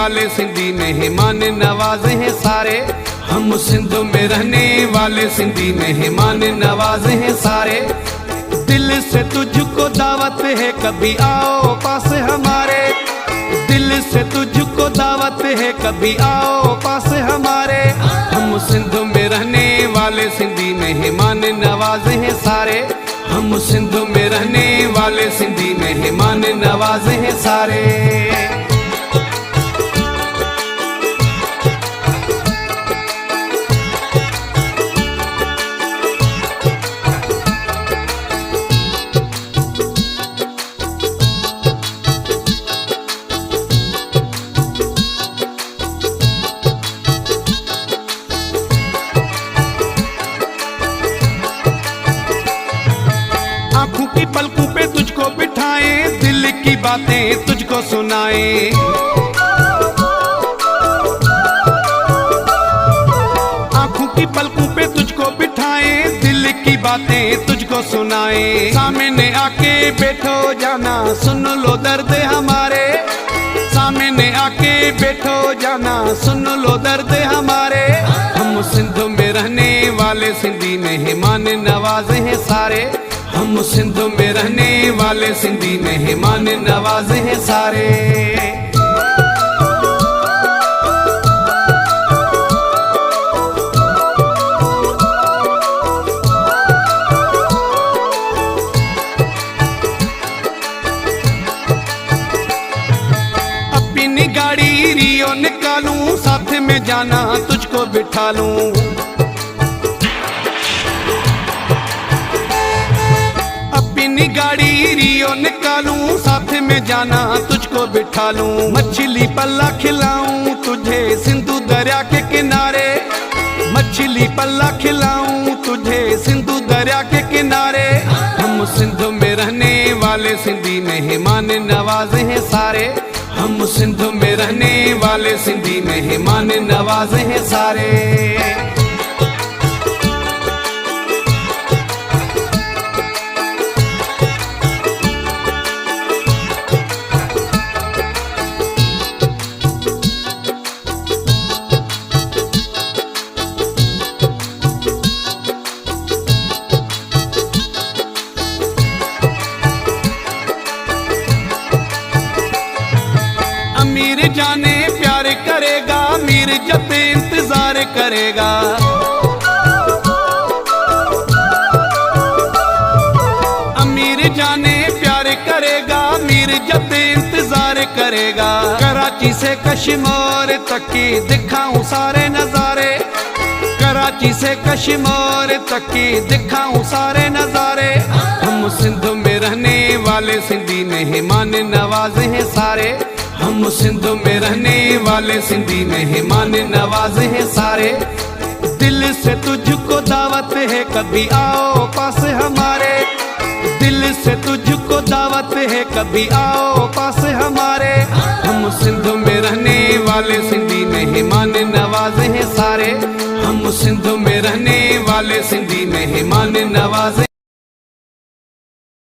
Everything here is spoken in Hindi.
वाले सिंधी मेहमान नवाजे हैं सारे। हम सिंध में रहने वाले सिंधी मेहमान नवाजे हैं सारे। दिल से तुझको दावत है कभी आओ पास हमारे। दिल से तुझको दावत है कभी आओ पास हमारे। हम सिंध में रहने वाले सिंधी मेहमान नवाजे हैं सारे। हम सिंध में रहने वाले सिंधी मेहमान नवाजे हैं सारे। आँखों की पलकों पे तुझको बिठाए, दिल की बातें तुझको सुनाए। आँखों की पलकों पे तुझको बिठाए, दिल की बातें तुझको सुनाए। सामने आके बैठो जाना सुन लो दर्द हमारे। सामने आके बैठो जाना सुन लो दर्द हमारे। हम सिंध में रहने वाले सिंधी मेहमान नवाजे हैं सारे। हम सिंध में रहने वाले सिंधी मेहमान नवाजे हैं सारे। अपनी गाड़ी रियो निकालूं, साथ में जाना तुझको बिठा लूं। अपनी गाड़ी रियो निकालूं, साथ में जाना तुझको बिठा लूं। मछली पल्ला खिलाऊं तुझे सिंधु दरिया के किनारे। मछली पल्ला खिलाऊं तुझे सिंधु दरिया के किनारे। हम सिंध में रहने वाले सिंधी मेहमान नवाजे हैं सारे। हम सिंध में रहने वाले सिंधी मेहमान नवाजे हैं सारे। अमीर जाने प्यार करेगा, मीर जब इंतजार करेगा। अमीर जाने प्यार करेगा, मीर जब इंतजार करेगा। कराची से कश्मीर तक की दिखाऊं सारे नजारे। कराची से कश्मीर तक की दिखाऊं सारे नजारे। हम सिंध में रहने वाले सिंधी मेहमान नवाजे हैं सारे। हम सिंध में रहने वाले सिंधी मेहमान नवाजे हैं सारे। दिल से तुझको दावत है कभी आओ पास हमारे। दिल से तुझको दावत है कभी आओ पास हमारे। हम सिंध में रहने वाले सिंधी मेहमान नवाजे हैं सारे। हम सिंध में रहने वाले सिंधी मेहमान नवाजे